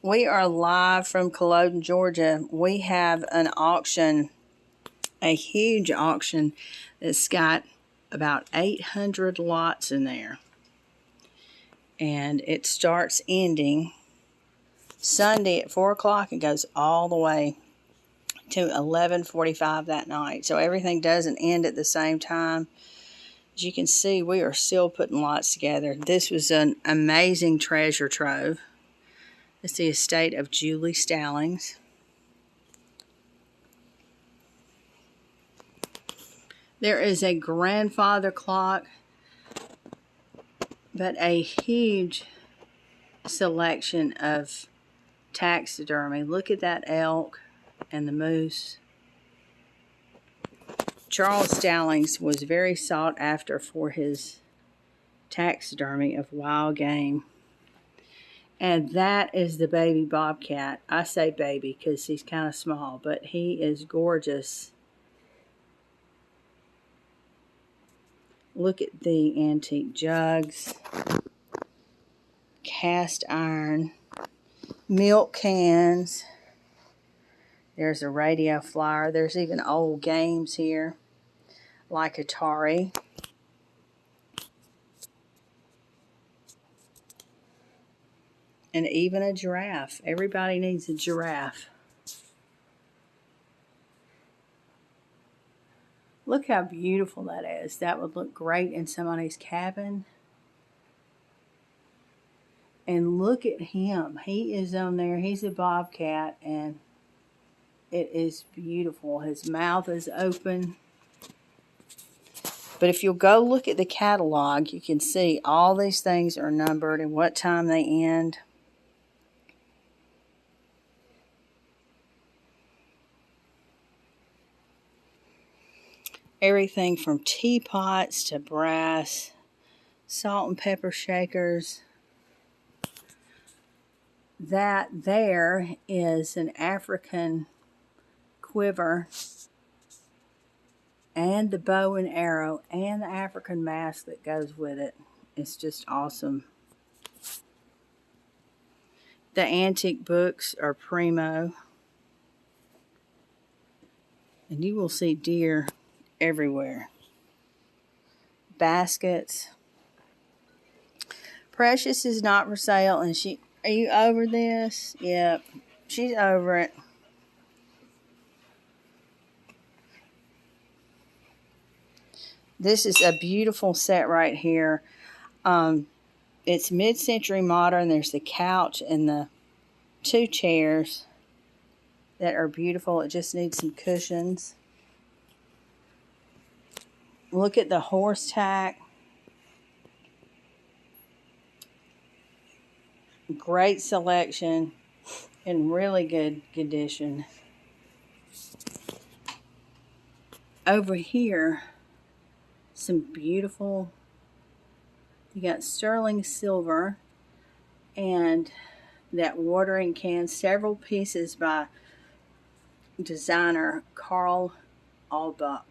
We are live from Culloden, Georgia. We have an auction, a huge auction that's got about 800 lots in there. And it starts ending Sunday at 4 o'clock and goes all the way to 11:45 that night. So everything doesn't end at the same time. As you can see, we are still putting lots together. This was an amazing treasure trove. It's the estate of Julie Stallings. There is a grandfather clock, but a huge selection of taxidermy. Look at that elk and the moose. Charles Stallings was very sought after for his taxidermy of wild game. And that is the baby bobcat. I say baby because he's kind of small, but he is gorgeous. Look at the antique jugs, cast iron, milk cans. There's a radio flyer. There's even old games here, like Atari. And even a giraffe. Everybody needs a giraffe. Look how beautiful that is. That would look great in somebody's cabin. And look at him. He is on there. He's a bobcat, and it is beautiful. His mouth is open. But if you'll go look at the catalog, you can see all these things are numbered and what time they end. Everything from teapots to brass, salt and pepper shakers. That there is an African quiver and the bow and arrow and the African mask that goes with it. It's just awesome. The antique books are primo. And you will see deer everywhere. Baskets. Precious is not for sale, and are you over this? Yep, she's over it. This is a beautiful set right here. It's mid-century modern. There's the couch and the 2 chairs that are beautiful. It just needs some cushions. Look at the horse tack. Great selection in really good condition. Over here, some beautiful, you got sterling silver and that watering can, several pieces by designer Karl Albach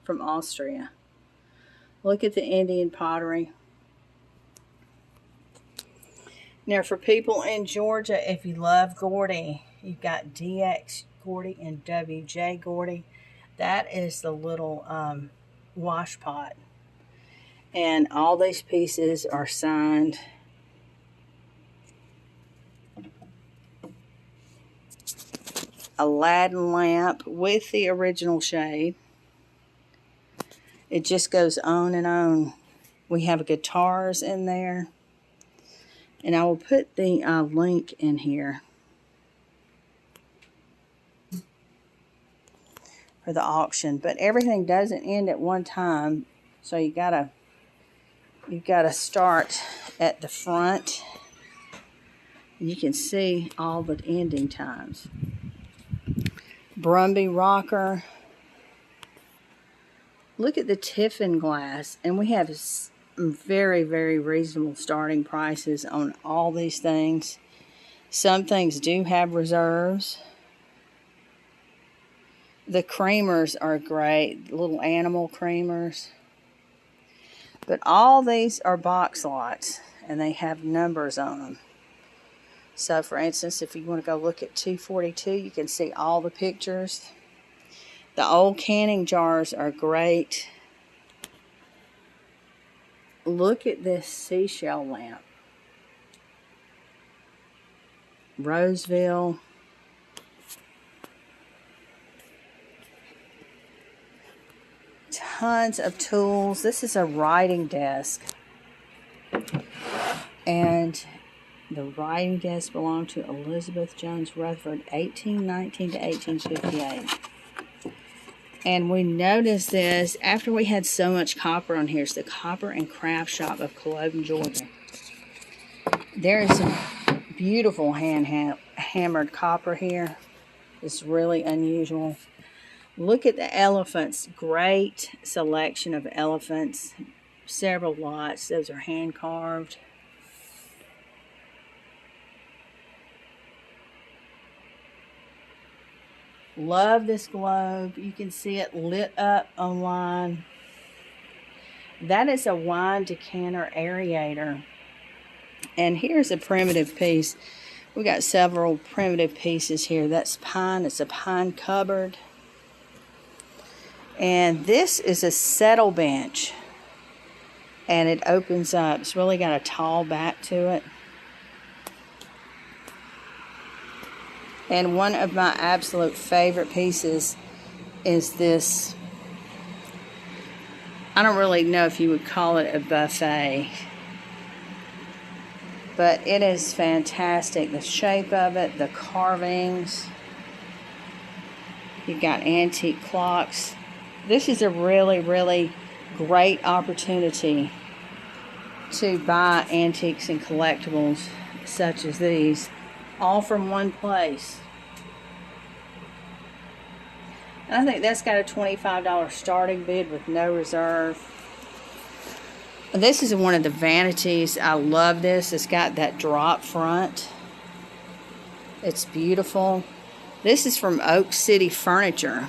from Austria. Look at the Indian pottery. Now, for people in Georgia, if you love Gordy, you've got DX Gordy and WJ Gordy. That is the little wash pot. And all these pieces are signed. Aladdin lamp with the original shade. It just goes on and on. We have guitars in there. And I will put the link in here for the auction. But everything doesn't end at one time, so you've got to start at the front. And you can see all the ending times. Brumby rocker. Look at the Tiffin glass, and we have very, very reasonable starting prices on all these things. Some things do have reserves. The creamers are great, little animal creamers. But all these are box lots, and they have numbers on them. So for instance, if you want to go look at 242, you can see all the pictures. The old canning jars are great. Look at this seashell lamp. Roseville. Tons of tools. This is a writing desk. And the writing desk belonged to Elizabeth Jones Rutherford, 1819 to 1858. And we noticed this after we had so much copper on here. It's the Copper and Craft Shop of Culloden, Georgia. There is some beautiful hand-hammered copper here. It's really unusual. Look at the elephants. Great selection of elephants. Several lots. Those are hand-carved. Love this globe. You can see it lit up on wine. That is a wine decanter aerator. And here's a primitive piece. We got several primitive pieces here. That's pine. It's a pine cupboard. And this is a settle bench. And it opens up. It's really got a tall back to it. And one of my absolute favorite pieces is this. I don't really know if you would call it a buffet, but it is fantastic. The shape of it, the carvings. You've got antique clocks. This is a really, really great opportunity to buy antiques and collectibles such as these, all from one place. And I think that's got a $25 starting bid with no reserve. This is one of the vanities. I love this. It's got that drop front. It's beautiful. This is from Oak City Furniture.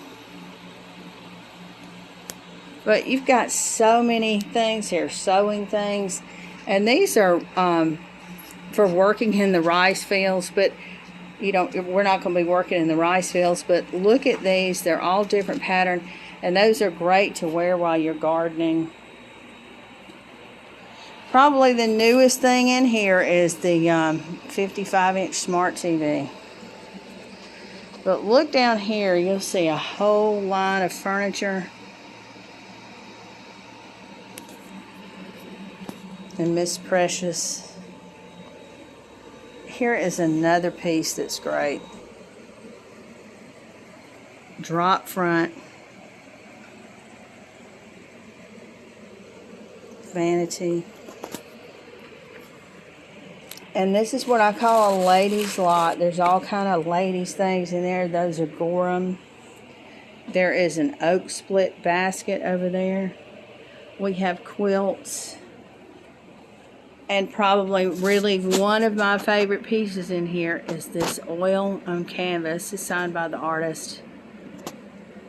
But you've got so many things here, sewing things. And these are for working in the rice fields, but you know, we're not going to be working in the rice fields, but look at these. They're all different pattern, and those are great to wear while you're gardening. Probably the newest thing in here is the 55-inch smart TV. But look down here, you'll see a whole line of furniture. And Miss Precious. Here is another piece that's great. Drop front. Vanity. And this is what I call a ladies' lot. There's all kind of ladies' things in there. Those are Gorham. There is an oak split basket over there. We have quilts. And probably really one of my favorite pieces in here is this oil on canvas. It's signed by the artist.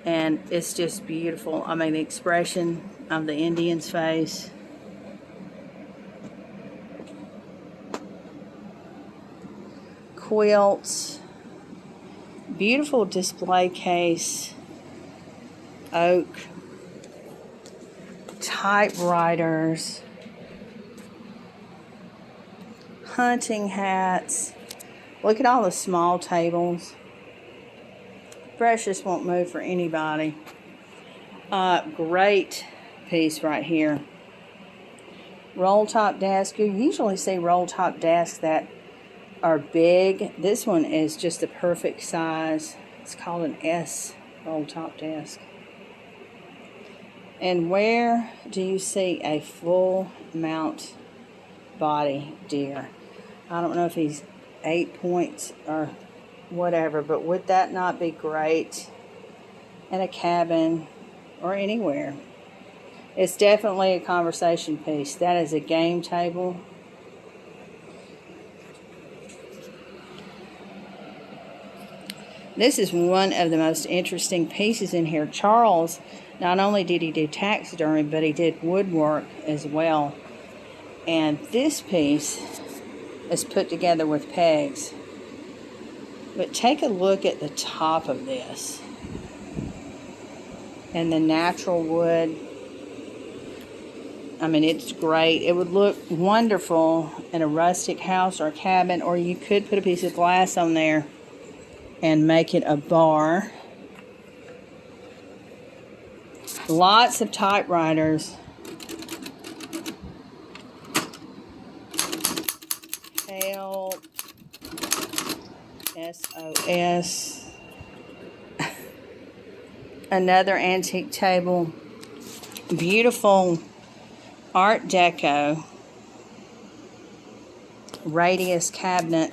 And it's just beautiful. I mean, the expression of the Indian's face. Quilts. Beautiful display case. Oak. Typewriters. Hunting hats. Look at all the small tables. Precious won't move for anybody. Great piece right here. Roll top desk. You usually see roll top desks that are big. This one is just the perfect size. It's called an S roll top desk. And where do you see a full mount body deer? I don't know if he's 8 points or whatever, but would that not be great in a cabin or anywhere? It's definitely a conversation piece. That is a game table. This is one of the most interesting pieces in here. Charles, not only did he do taxidermy, but he did woodwork as well. And this piece is put together with pegs. But take a look at the top of this. And the natural wood. I mean, it's great. It would look wonderful in a rustic house or a cabin, or you could put a piece of glass on there and make it a bar. Lots of typewriters. Help. SOS. Another antique table. Beautiful Art Deco radius cabinet.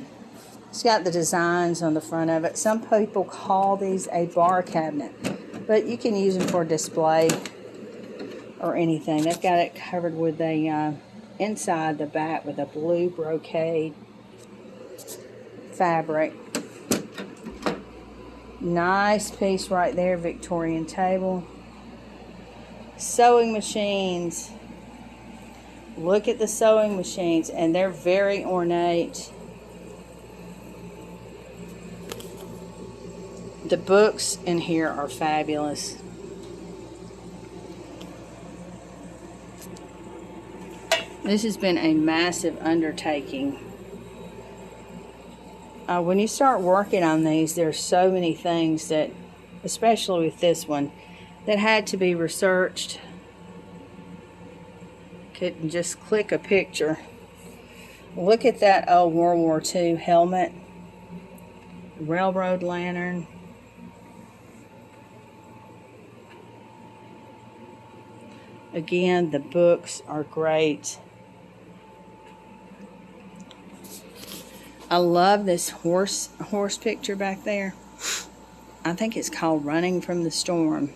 It's got the designs on the front of it. Some people call these a bar cabinet, but you can use them for display or anything. They've got it covered with a inside the back with a blue brocade fabric. Nice piece right there, Victorian table. Sewing machines. Look at the sewing machines, and they're very ornate. The books in here are fabulous. This has been a massive undertaking. When you start working on these, there's so many things that, especially with this one, that had to be researched. Couldn't just click a picture. Look at that old World War II helmet. Railroad lantern. Again, the books are great. I love this horse picture back there. I think it's called Running from the Storm.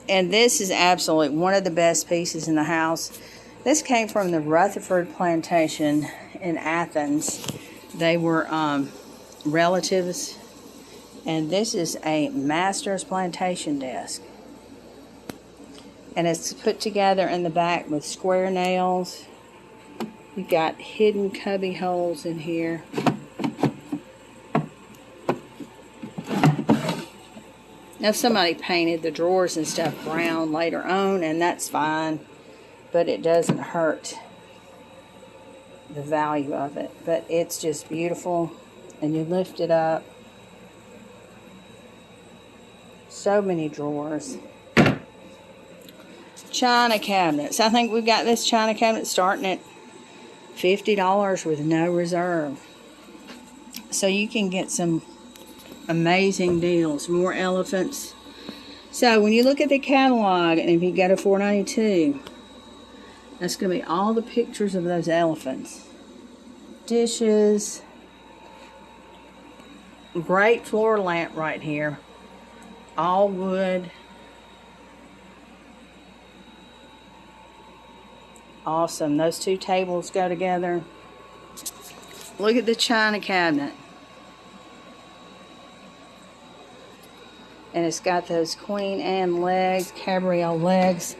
And this is absolutely one of the best pieces in the house. This came from the Rutherford plantation in Athens. They were relatives. And this is a master's plantation desk. And it's put together in the back with square nails. You've got hidden cubby holes in here. Now somebody painted the drawers and stuff brown later on, and that's fine, but it doesn't hurt the value of it. But it's just beautiful, and you lift it up. So many drawers. China cabinets. I think we've got this china cabinet starting at $50 with no reserve. So you can get some amazing deals. More elephants. So when you look at the catalog, and if you go to $4.92, that's going to be all the pictures of those elephants. Dishes. Great floor lamp right here. All wood. Awesome. Those two tables go together. Look at the china cabinet. And it's got those Queen Anne legs, cabriole legs.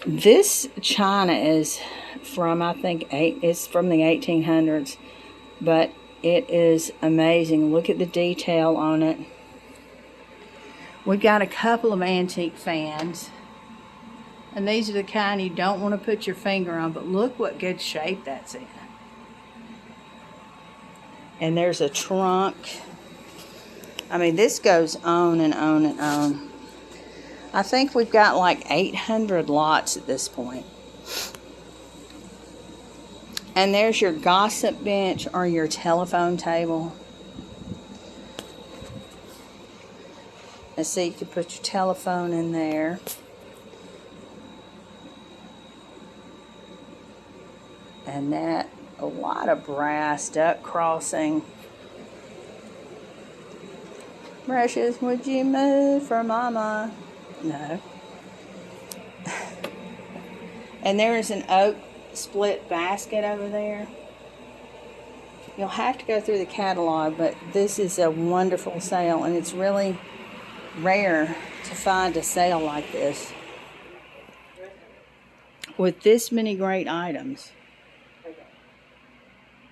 This china is from, I think, it's from the 1800s. But it is amazing. Look at the detail on it. We've got a couple of antique fans. And these are the kind you don't want to put your finger on, but look what good shape that's in. And there's a trunk. I mean, this goes on and on and on. I think we've got like 800 lots at this point. And there's your gossip bench or your telephone table. And so you could put your telephone in there. And that, a lot of brass, duck crossing. Precious, would you move for Mama? No. And there is an oak split basket over there. You'll have to go through the catalog, but this is a wonderful sale, and it's really rare to find a sale like this. with this many great items. Okay.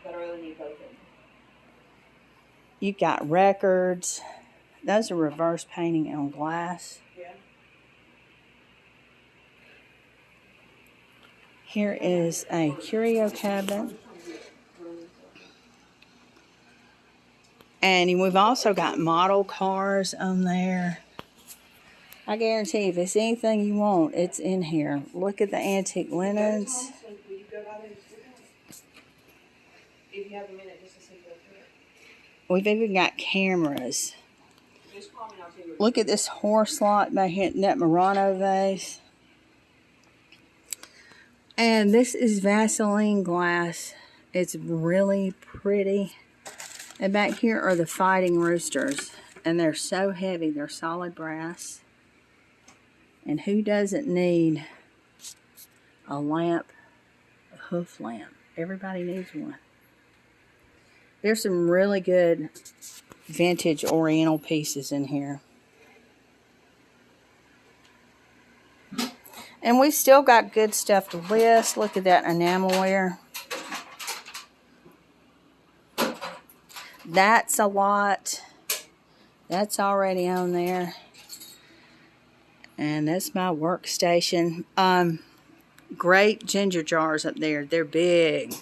But I really need both of them. You got records. Those are reverse painting on glass. Yeah. Here is a curio cabinet. And we've also got model cars on there. I guarantee if it's anything you want, it's in here. Look at the antique linens. Will you go by there? If you have a minute, just to see go through it. We've even got cameras. Just call me and I'll tell you. Look at this horse lot by hitting that Murano vase. And this is Vaseline glass. It's really pretty. And back here are the fighting roosters. And they're so heavy. They're solid brass. And who doesn't need a lamp, a hoof lamp? Everybody needs one. There's some really good vintage oriental pieces in here. And we've still got good stuff to list. Look at that enamelware. That's a lot. That's already on there. And that's my workstation. Great ginger jars up there. They're big.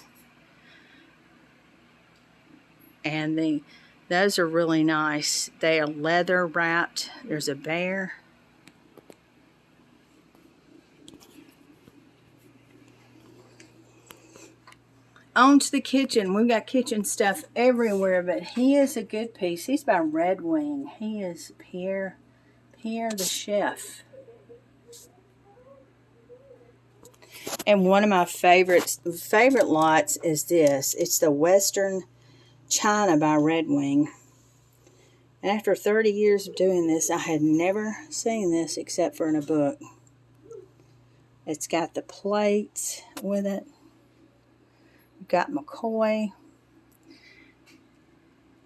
And those are really nice. They are leather wrapped. There's a bear. On to the kitchen. We've got kitchen stuff everywhere, but he is a good piece. He's by Red Wing. He is Pierre the chef. And one of my favorite lots is this. It's the Western China by Red Wing. And after 30 years of doing this, I had never seen this except for in a book. It's got the plates with it. You've got McCoy.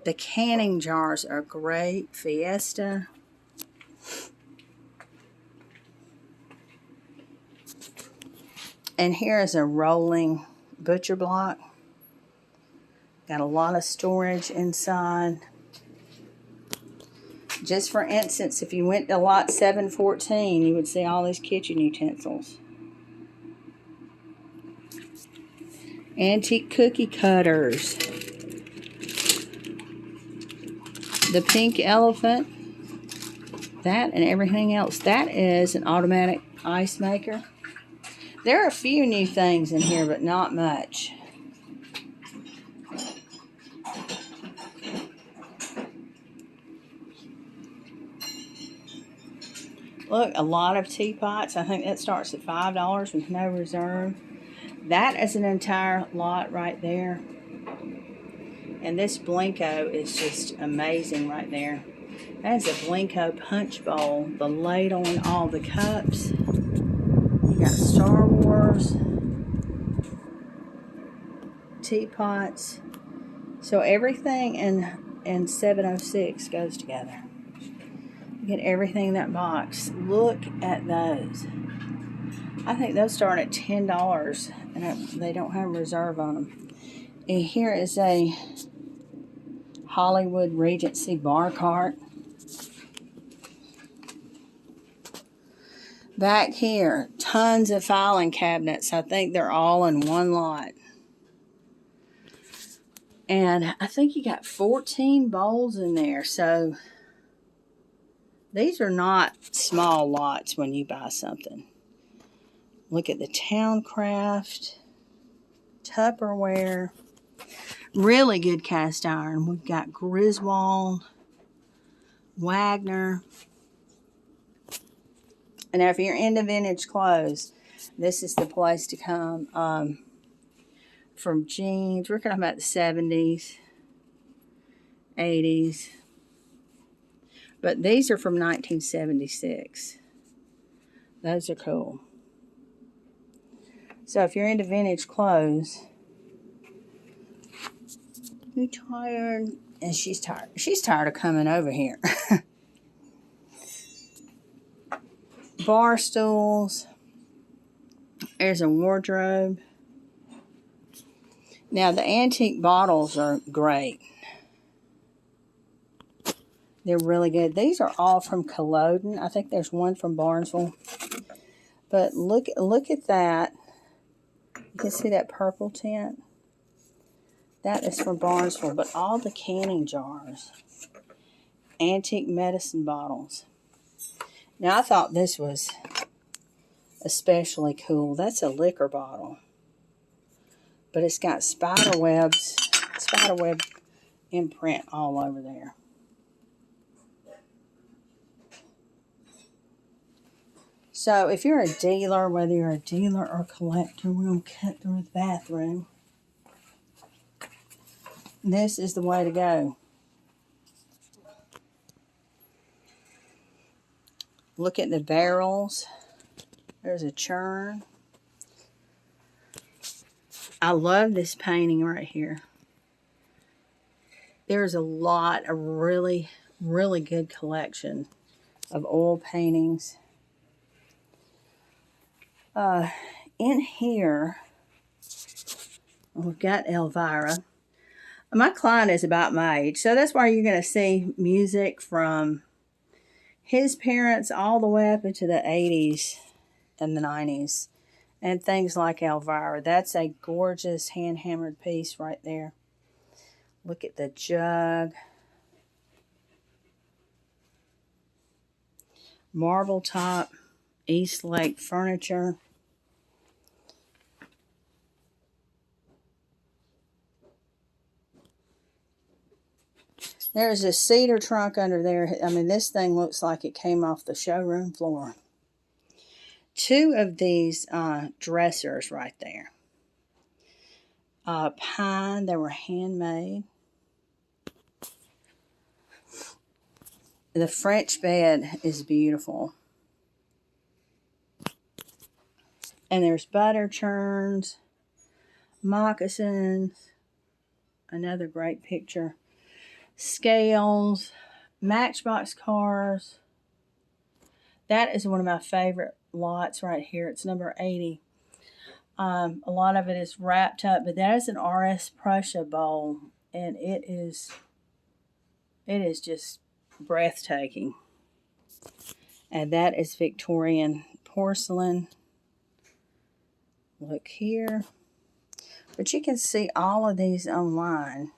The canning jars are great. Fiesta. And here is a rolling butcher block. Got a lot of storage inside. Just for instance, if you went to lot 714, you would see all these kitchen utensils. Antique cookie cutters. The pink elephant. That and everything else. That is an automatic ice maker. There are a few new things in here, but not much. Look, a lot of teapots. I think that starts at $5 with no reserve. That is an entire lot right there. And this Blinko is just amazing right there. That is a Blinko punch bowl. The ladle and all the cups. You got Star Wars. Teapots. So everything in 706 goes together. You get everything in that box. Look at those. I think those start at $10, and they don't have a reserve on them. And here is a Hollywood Regency bar cart. Back here, tons of filing cabinets. I think they're all in one lot. And I think you got 14 bowls in there. So these are not small lots when you buy something. Look at the Towncraft, Tupperware. Really good cast iron. We've got Griswold, Wagner. And now if you're into vintage clothes, this is the place to come. From jeans, we're talking about the 70s, 80s. But these are from 1976. Those are cool. So if you're into vintage clothes, you tired? And she's tired. She's tired of coming over here. Bar stools. There's a wardrobe. Now, the antique bottles are great. They're really good. These are all from Culloden. I think there's one from Barnesville. But look at that. You can see that purple tint. That is from Barnesville. But all the canning jars. Antique medicine bottles. Now, I thought this was especially cool. That's a liquor bottle. But it's got spiderweb imprint all over there. So if you're a dealer, whether you're a dealer or collector, we're going to cut through the bathroom. This is the way to go. Look at the barrels. There's a churn. I love this painting right here. There's a lot, a really, really good collection of oil paintings. In here, we've got Elvira. My client is about my age, so that's why you're going to see music from his parents all the way up into the 80s and the 90s. And things like Elvira. That's a gorgeous hand-hammered piece right there. Look at the jug. Marble top. East Lake furniture. There's a cedar trunk under there. I mean, this thing looks like it came off the showroom floor. Two of these dressers right there. Pine, they were handmade. The French bed is beautiful. And there's butter churns, moccasins, another great picture, scales, Matchbox cars. That is one of my favorite lots right here. It's number 80. A lot of it is wrapped up, but that is an RS Prussia bowl, and it is just breathtaking. And that is Victorian porcelain. Look here. But you can see all of these online.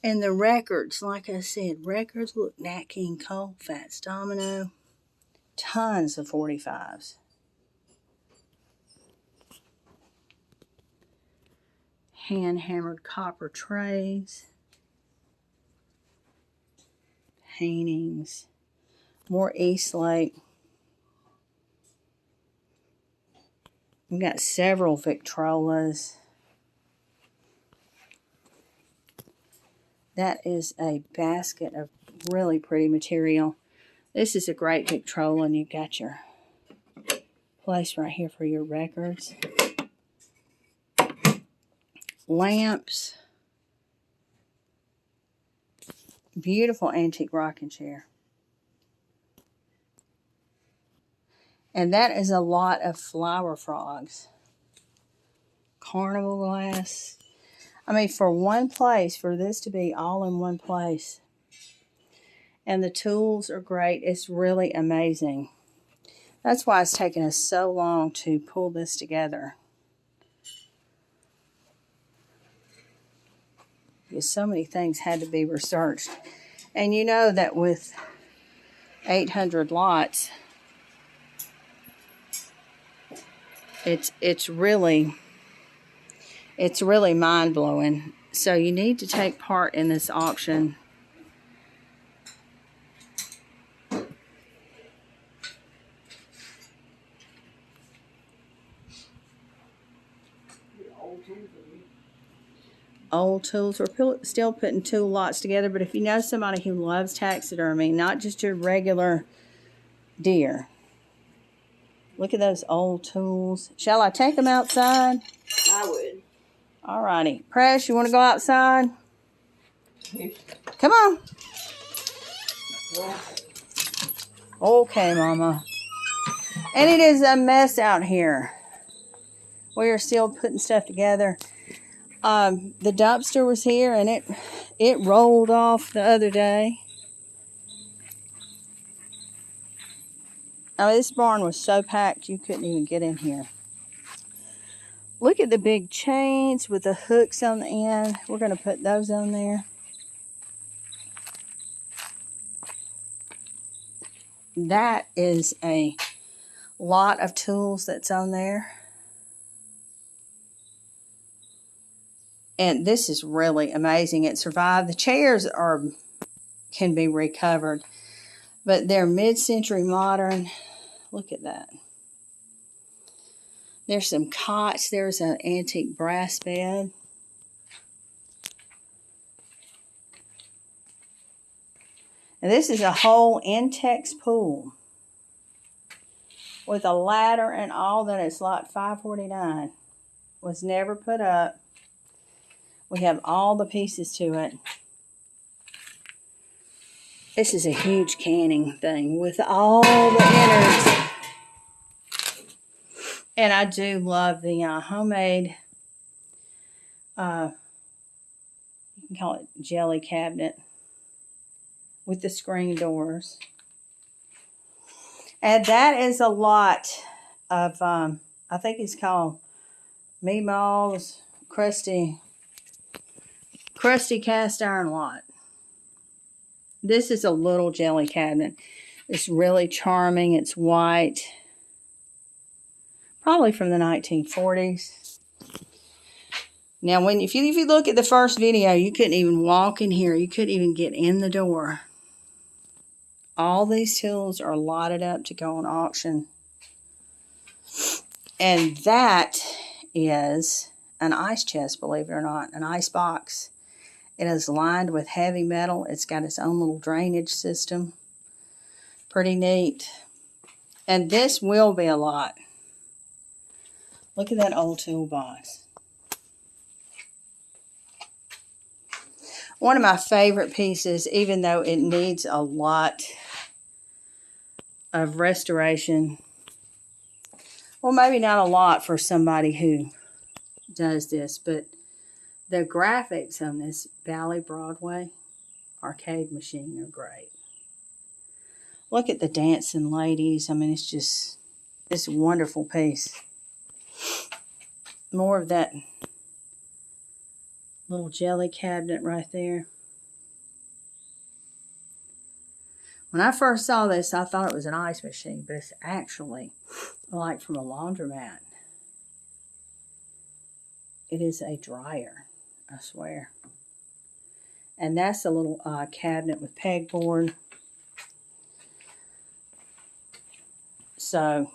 And the records, like I said, records, look, Nat King Cole, Fats Domino, tons of 45s. Hand-hammered copper trays. Paintings. More East Lake. We've got several Victrolas. That is a basket of really pretty material. This is a great Victrola, and you've got your place right here for your records. Lamps. Beautiful antique rocking chair. And that is a lot of flower frogs. Carnival glass. I mean, for one place, for this to be all in one place. And the tools are great. It's really amazing. That's why it's taken us so long to pull this together. Because so many things had to be researched. And you know that with 800 lots, it's really mind-blowing. So you need to take part in this auction. Old tools. We're still putting tool lots together, but if you know somebody who loves taxidermy, not just your regular deer, look at those old tools. Shall I take them outside? I would. Alrighty. Press, you want to go outside? Come on. Yeah. Okay, Mama. And it is a mess out here. We are still putting stuff together. The dumpster was here, and it rolled off the other day. I mean, this barn was so packed you couldn't even get in here. Look at the big chains with the hooks on the end. We're going to put those on there. That is a lot of tools that's on there. And this is really amazing. It survived. The chairs can be recovered, but they're mid-century modern. Look at that. There's some cots. There's an antique brass bed. And this is a whole Intex pool with a ladder and all that. It's lot 549. Was never put up. We have all the pieces to it. This is a huge canning thing with all the innards. And I do love the homemade, you can call it jelly cabinet with the screen doors. And that is a lot of, I think it's called Meemaw's Crusty Cast Iron Lot. This is a little jelly cabinet. It's really charming. It's white. Probably from the 1940s. Now, if you look at the first video, you couldn't even walk in here. You couldn't even get in the door. All these tools are lotted up to go on auction. And that is an ice chest, believe it or not, an ice box. It is lined with heavy metal. It's got its own little drainage system. Pretty neat. And this will be a lot. Look at that old toolbox. One of my favorite pieces, even though it needs a lot of restoration. Well, maybe not a lot for somebody who does this, but the graphics on this Valley Broadway arcade machine are great. Look at the dancing ladies. I mean, it's a wonderful piece. More of that little jelly cabinet right there. When I first saw this, I thought it was an ice machine, but it's actually like from a laundromat. It is a dryer, I swear. And that's a little cabinet with pegboard. So,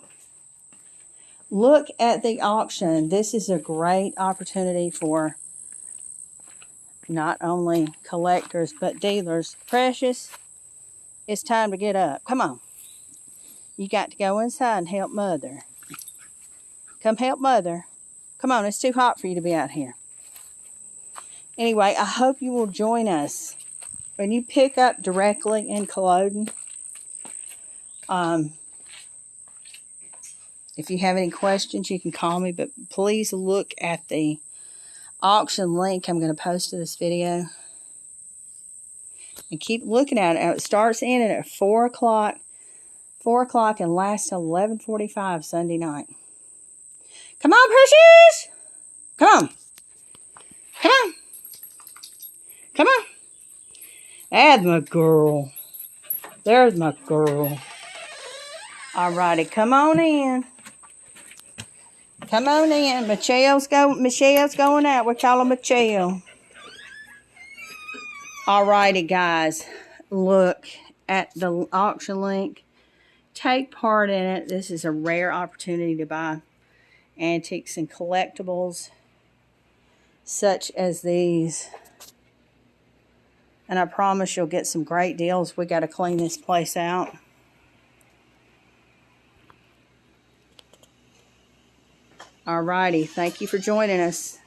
look at the auction. This is a great opportunity for not only collectors, but dealers. Precious, it's time to get up. Come on. You got to go inside and help Mother. Come help Mother. Come on, it's too hot for you to be out here. Anyway, I hope you will join us when you pick up directly in Culloden. If you have any questions, you can call me, but please look at the auction link I'm going to post to this video. And keep looking at it. It starts in at 4 o'clock. 4 o'clock and lasts till 11:45 Sunday night. Come on, Precious! Come on. Come on. Come on. That's my girl. There's my girl. Alrighty, come on in. Come on in. Michelle's going out. We call her Michelle. Alrighty, guys. Look at the auction link. Take part in it. This is a rare opportunity to buy antiques and collectibles such as these. And I promise you'll get some great deals. We got to clean this place out. Alrighty. Thank you for joining us.